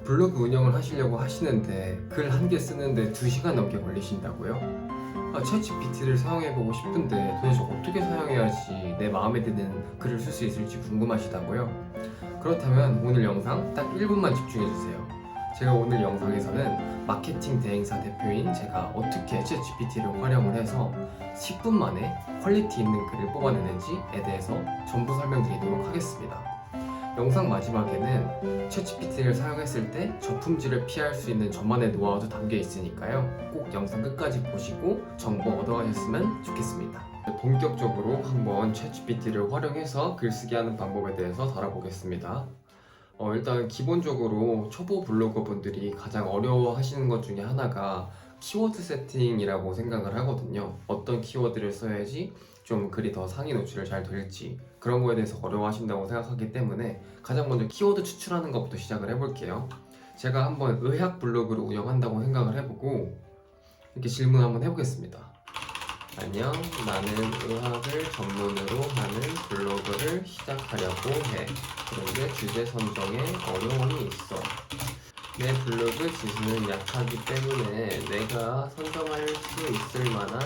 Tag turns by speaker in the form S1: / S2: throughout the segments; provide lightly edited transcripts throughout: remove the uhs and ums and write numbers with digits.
S1: 블로그 운영을 하시려고 하시는데 글 한 개 쓰는데 2시간 넘게 걸리신다고요? 챗GPT를 사용해보고 싶은데 도대체 어떻게 사용해야지 내 마음에 드는 글을 쓸 수 있을지 궁금하시다고요? 그렇다면 오늘 영상 딱 1분만 집중해주세요. 제가 오늘 영상에서는 마케팅 대행사 대표인 제가 어떻게 챗GPT를 활용을 해서 10분 만에 퀄리티 있는 글을 뽑아내는지에 대해서 전부 설명드리도록 하겠습니다. 영상 마지막에는 챗GPT를 사용했을 때 저품질을 피할 수 있는 저만의 노하우도 담겨 있으니까요. 꼭 영상 끝까지 보시고 정보 얻어가셨으면 좋겠습니다. 본격적으로 한번 챗GPT를 활용해서 글쓰기 하는 방법에 대해서 다뤄보겠습니다. 일단 기본적으로 초보 블로거 분들이 가장 어려워하시는 것 중에 하나가 키워드 세팅이라고 생각을 하거든요. 어떤 키워드를 써야지 좀 글이 더 상위 노출을 잘 될지 그런 거에 대해서 어려워하신다고 생각하기 때문에 가장 먼저 키워드 추출하는 것부터 시작을 해볼게요. 제가 한번 의학 블로그를 운영한다고 생각을 해보고 이렇게 질문 한번 해보겠습니다. 안녕, 나는 의학을 전문으로 하는 블로그를 시작하려고 해. 그런데 주제 선정에 어려움이 있어. 내 블로그 지수는 약하기 때문에 내가 선정할 수 있을 만한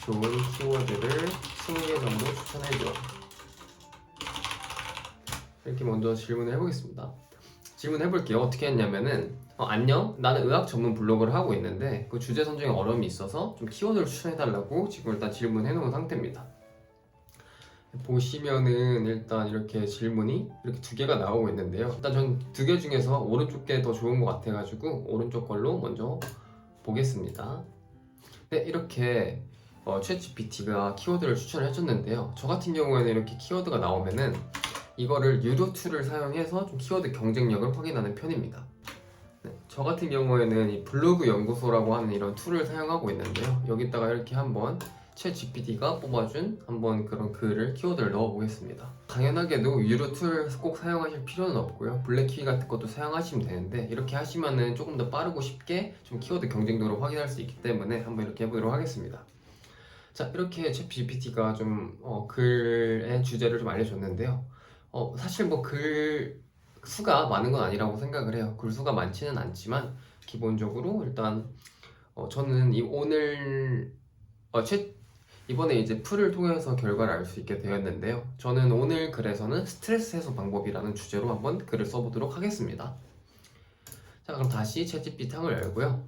S1: 좋은 키워드를 20개 정도 추천해줘. 이렇게 먼저 질문을 해보겠습니다. 질문해볼게요. 어떻게 했냐면은 안녕, 나는 의학 전문 블로그를 하고 있는데 그 주제 선정에 어려움이 있어서 좀 키워드를 추천해달라고 지금 일단 질문해놓은 상태입니다. 보시면은 일단 이렇게 질문이 이렇게 2개가 나오고 있는데요. 일단 전 2개 중에서 오른쪽 게 더 좋은 것 같아가지고 오른쪽 걸로 먼저 보겠습니다. 네, 이렇게 챗GPT가 키워드를 추천을 해줬는데요. 저 같은 경우에는 이렇게 키워드가 나오면은 이거를 유료 툴을 사용해서 좀 키워드 경쟁력을 확인하는 편입니다. 네, 저 같은 경우에는 이 블로그 연구소라고 하는 이런 툴을 사용하고 있는데요. 여기다가 이렇게 한번 챗GPT가 뽑아준 한번 그런 글을 키워드를 넣어 보겠습니다. 당연하게도 유료 툴 꼭 사용하실 필요는 없고요. 블랙키 같은 것도 사용하시면 되는데 이렇게 하시면은 조금 더 빠르고 쉽게 좀 키워드 경쟁도를 확인할 수 있기 때문에 한번 이렇게 해보도록 하겠습니다. 자, 이렇게 챗GPT가 좀 글의 주제를 좀 알려줬는데요. 사실 뭐 글 수가 많은 건 아니라고 생각을 해요. 글 수가 많지는 않지만 기본적으로 일단 저는 이번에 이제 풀을 통해서 결과를 알 수 있게 되었는데요. 저는 오늘 글에서는 스트레스 해소 방법이라는 주제로 한번 글을 써보도록 하겠습니다. 자, 그럼 다시 챗GPT 창을 열고요.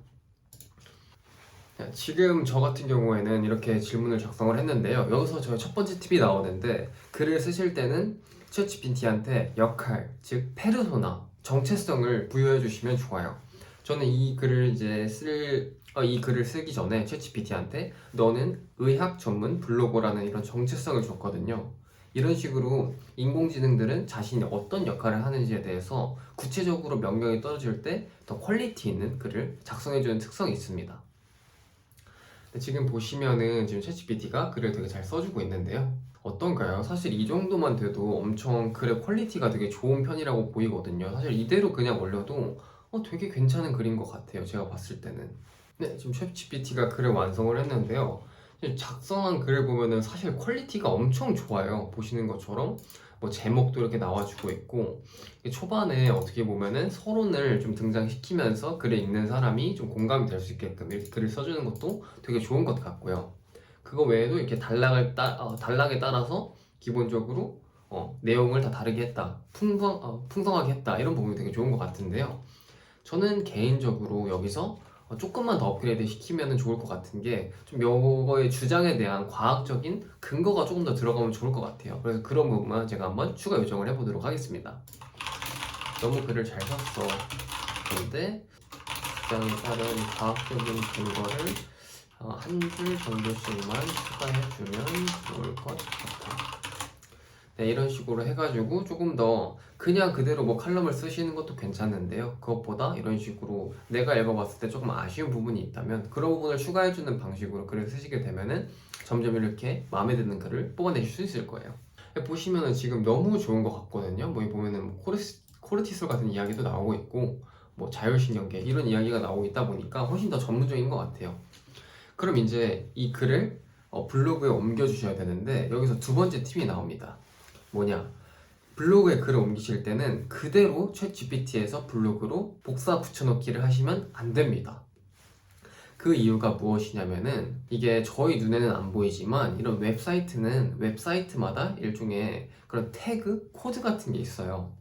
S1: 지금 저 같은 경우에는 이렇게 질문을 작성을 했는데요. 여기서 저의 첫 번째 팁이 나오는데 글을 쓰실 때는 챗GPT한테 역할, 즉 페르소나, 정체성을 부여해 주시면 좋아요. 저는 이 글을 이 글을 쓰기 전에 챗GPT한테 너는 의학 전문 블로거라는 이런 정체성을 줬거든요. 이런 식으로 인공지능들은 자신이 어떤 역할을 하는지에 대해서 구체적으로 명령이 떨어질 때 더 퀄리티 있는 글을 작성해주는 특성이 있습니다. 지금 보시면은 지금 챗GPT가 글을 되게 잘 써주고 있는데요. 어떤가요? 사실 이 정도만 돼도 엄청 글의 퀄리티가 되게 좋은 편이라고 보이거든요. 사실 이대로 그냥 올려도 되게 괜찮은 글인 것 같아요. 제가 봤을 때는. 네, 지금 챗GPT가 글을 완성을 했는데요. 지금 작성한 글을 보면은 사실 퀄리티가 엄청 좋아요. 보시는 것처럼 뭐 제목도 이렇게 나와주고 있고 초반에 어떻게 보면은 서론을 좀 등장시키면서 글을 읽는 사람이 좀 공감이 될 수 있게끔 이렇게 글을 써주는 것도 되게 좋은 것 같고요. 그거 외에도 이렇게 단락에 따라서 기본적으로 내용을 다 다르게 했다, 풍성하게 했다 이런 부분이 되게 좋은 것 같은데요. 저는 개인적으로 여기서 조금만 더 업그레이드 시키면 좋을 것 같은 게 좀 요거의 주장에 대한 과학적인 근거가 조금 더 들어가면 좋을 것 같아요. 그래서 그런 부분만 제가 한번 추가 요청을 해보도록 하겠습니다. 너무 글을 잘 썼어. 그런데 주장에 따른 과학적인 근거를 한 줄 정도씩만 추가해주면 좋을 것 같아. 네, 이런 식으로 해가지고 조금 더 그냥 그대로 뭐 칼럼을 쓰시는 것도 괜찮은데요. 그것보다 이런 식으로 내가 읽어봤을 때 조금 아쉬운 부분이 있다면 그런 부분을 추가해주는 방식으로 글을 쓰시게 되면은 점점 이렇게 마음에 드는 글을 뽑아내실 수 있을 거예요. 보시면은 지금 너무 좋은 것 같거든요. 뭐 보면은 뭐 코르티솔 같은 이야기도 나오고 있고 뭐 자율신경계 이런 이야기가 나오고 있다 보니까 훨씬 더 전문적인 것 같아요. 그럼 이제 이 글을 블로그에 옮겨주셔야 되는데 여기서 두 번째 팁이 나옵니다. 뭐냐? 블로그에 글을 옮기실 때는 그대로 챗GPT에서 블로그로 복사 붙여넣기를 하시면 안 됩니다. 그 이유가 무엇이냐면은 이게 저희 눈에는 안 보이지만 이런 웹사이트는 웹사이트마다 일종의 그런 태그, 코드 같은 게 있어요.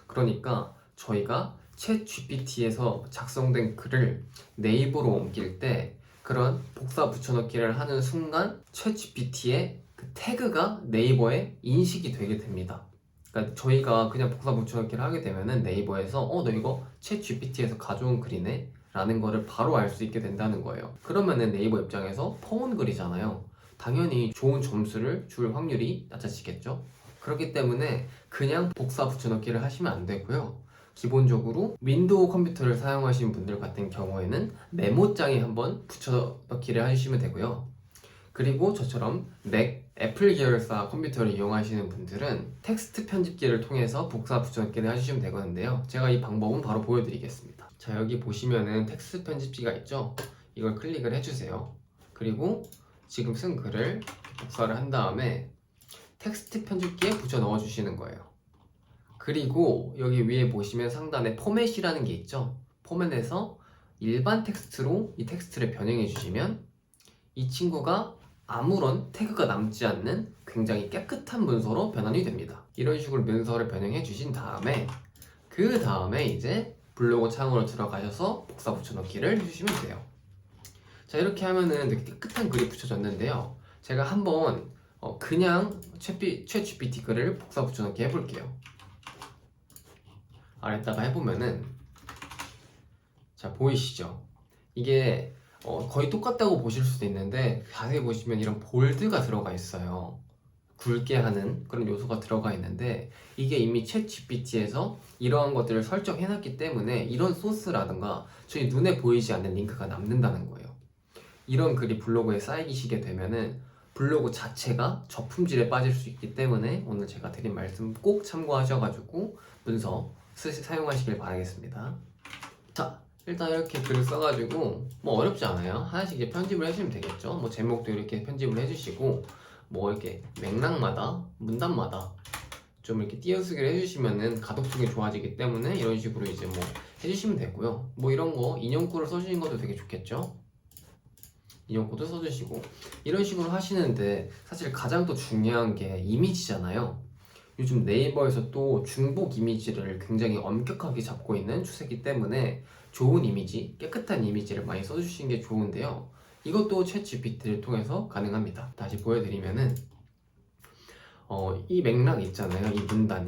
S1: 그러니까 저희가 챗 GPT에서 작성된 글을 네이버로 옮길 때 그런 복사 붙여넣기를 하는 순간 챗 GPT의 그 태그가 네이버에 인식이 되게 됩니다. 그러니까 저희가 그냥 복사 붙여넣기를 하게 되면은 네이버에서 너 이거 챗 GPT에서 가져온 글이네? 라는 거를 바로 알 수 있게 된다는 거예요. 그러면은 네이버 입장에서 퍼온 글이잖아요. 당연히 좋은 점수를 줄 확률이 낮아지겠죠? 그렇기 때문에 그냥 복사 붙여넣기를 하시면 안 되고요. 기본적으로 윈도우 컴퓨터를 사용하시는 분들 같은 경우에는 메모장에 한번 붙여넣기를 해주시면 되고요. 그리고 저처럼 맥, 애플 계열사 컴퓨터를 이용하시는 분들은 텍스트 편집기를 통해서 복사 붙여넣기를 해주시면 되거든요. 제가 이 방법은 바로 보여드리겠습니다. 자, 여기 보시면은 텍스트 편집기가 있죠? 이걸 클릭을 해주세요. 그리고 지금 쓴 글을 복사를 한 다음에 텍스트 편집기에 붙여 넣어주시는 거예요. 그리고 여기 위에 보시면 상단에 포맷이라는 게 있죠? 포맷에서 일반 텍스트로 이 텍스트를 변형해 주시면 이 친구가 아무런 태그가 남지 않는 굉장히 깨끗한 문서로 변환이 됩니다. 이런 식으로 문서를 변형해 주신 다음에 그 다음에 이제 블로그 창으로 들어가셔서 복사 붙여넣기를 해주시면 돼요. 자, 이렇게 하면은 되게 깨끗한 글이 붙여졌는데요. 제가 한번 그냥 챗 GPT 글을 복사 붙여넣기 해볼게요. 아래다가 해보면은 자, 보이시죠? 이게 거의 똑같다고 보실 수도 있는데 자세히 보시면 이런 볼드가 들어가 있어요. 굵게 하는 그런 요소가 들어가 있는데 이게 이미 챗 GPT에서 이러한 것들을 설정해놨기 때문에 이런 소스라든가 저희 눈에 보이지 않는 링크가 남는다는 거예요. 이런 글이 블로그에 쌓이시게 되면은 블로그 자체가 저품질에 빠질 수 있기 때문에 오늘 제가 드린 말씀 꼭 참고하셔가지고 문서 사용하시길 바라겠습니다. 자, 일단 이렇게 글을 써가지고 뭐 어렵지 않아요. 하나씩 이제 편집을 해주시면 되겠죠. 뭐 제목도 이렇게 편집을 해주시고 뭐 이렇게 맥락마다 문단마다 좀 이렇게 띄어쓰기를 해주시면은 가독성이 좋아지기 때문에 이런 식으로 이제 뭐 해주시면 되고요. 뭐 이런 거 인용구를 써주는 것도 되게 좋겠죠. 인용구도 써주시고 이런 식으로 하시는데 사실 가장 또 중요한 게 이미지잖아요. 요즘 네이버에서 또 중복 이미지를 굉장히 엄격하게 잡고 있는 추세이기 때문에 좋은 이미지, 깨끗한 이미지를 많이 써주시는 게 좋은데요. 이것도 챗 GPT를 통해서 가능합니다. 다시 보여드리면은 이 맥락 있잖아요.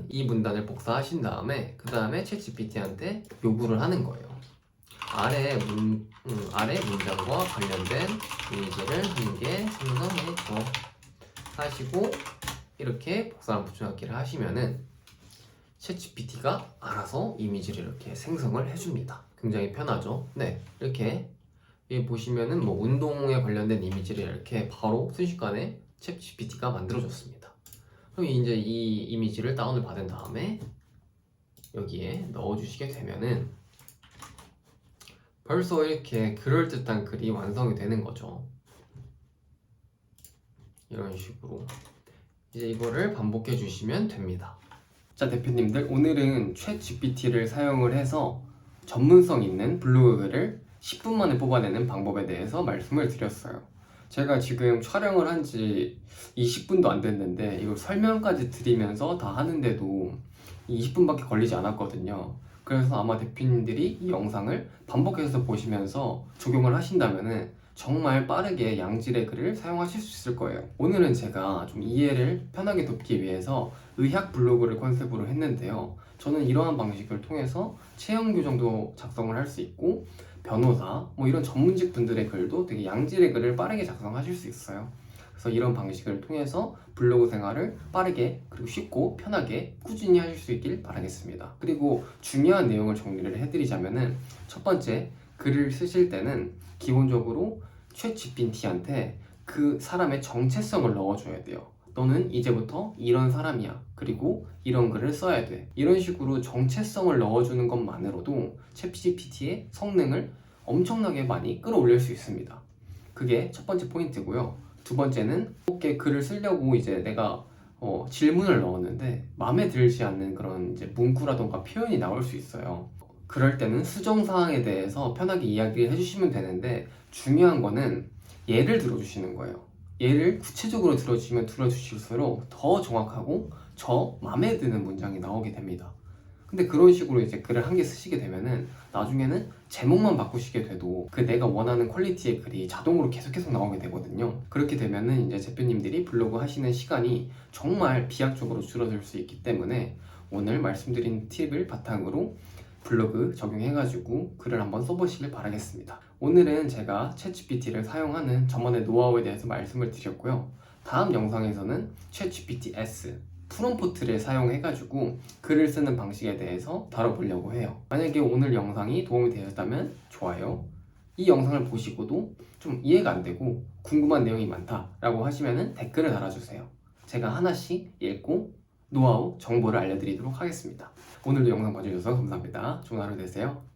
S1: 이 문단을 복사하신 다음에 그 다음에 챗 GPT한테 요구를 하는 거예요. 아래 문장과 관련된 이미지를 한 개 생성해줘 하시고 이렇게 복사 붙여넣기를 하시면은 챗GPT가 알아서 이미지를 이렇게 생성을 해줍니다. 굉장히 편하죠? 네, 이렇게 여기 보시면은 뭐 운동에 관련된 이미지를 이렇게 바로 순식간에 챗GPT가 만들어줬습니다. 그럼 이제 이 이미지를 다운을 받은 다음에 여기에 넣어주시게 되면은 벌써 이렇게 그럴듯한 글이 완성이 되는 거죠. 이런 식으로 이제 이거를 반복해 주시면 됩니다. 자, 대표님들, 오늘은 챗 GPT를 사용을 해서 전문성 있는 블로그 글을 10분 만에 뽑아내는 방법에 대해서 말씀을 드렸어요. 제가 지금 촬영을 한 지 20분도 안 됐는데 이걸 설명까지 드리면서 다 하는데도 20분밖에 걸리지 않았거든요. 그래서 아마 대표님들이 이 영상을 반복해서 보시면서 적용을 하신다면은 정말 빠르게 양질의 글을 사용하실 수 있을 거예요. 오늘은 제가 좀 이해를 편하게 돕기 위해서 의학 블로그를 컨셉으로 했는데요. 저는 이러한 방식을 통해서 체형 교정도 작성을 할 수 있고 변호사, 뭐 이런 전문직 분들의 글도 되게 양질의 글을 빠르게 작성하실 수 있어요. 그래서 이런 방식을 통해서 블로그 생활을 빠르게 그리고 쉽고 편하게 꾸준히 하실 수 있길 바라겠습니다. 그리고 중요한 내용을 정리를 해드리자면은 첫 번째, 글을 쓰실 때는 기본적으로 챗 GPT한테 그 사람의 정체성을 넣어줘야 돼요. 너는 이제부터 이런 사람이야. 그리고 이런 글을 써야 돼. 이런 식으로 정체성을 넣어주는 것만으로도 챗 GPT의 성능을 엄청나게 많이 끌어올릴 수 있습니다. 그게 첫 번째 포인트고요. 두 번째는 이렇게 글을 쓰려고 이제 내가 질문을 넣었는데 마음에 들지 않는 그런 이제 문구라던가 표현이 나올 수 있어요. 그럴 때는 수정 사항에 대해서 편하게 이야기를 해주시면 되는데 중요한 거는 예를 들어주시는 거예요. 예를 구체적으로 들어주시면 들어주실수록 더 정확하고 저 마음에 드는 문장이 나오게 됩니다. 근데 그런 식으로 이제 글을 한 개 쓰시게 되면은 나중에는 제목만 바꾸시게 돼도 그 내가 원하는 퀄리티의 글이 자동으로 계속 나오게 되거든요. 그렇게 되면은 이제 대표님들이 블로그 하시는 시간이 정말 비약적으로 줄어들 수 있기 때문에 오늘 말씀드린 팁을 바탕으로 블로그 적용해가지고 글을 한번 써보시길 바라겠습니다. 오늘은 제가 챗GPT를 사용하는 저만의 노하우에 대해서 말씀을 드렸고요. 다음 영상에서는 챗GPT S 프롬프트를 사용해가지고 글을 쓰는 방식에 대해서 다뤄보려고 해요. 만약에 오늘 영상이 도움이 되셨다면 좋아요. 이 영상을 보시고도 좀 이해가 안 되고 궁금한 내용이 많다라고 하시면 댓글을 달아주세요. 제가 하나씩 읽고 노하우, 정보를 알려드리도록 하겠습니다. 오늘도 영상 봐주셔서 감사합니다. 좋은 하루 되세요.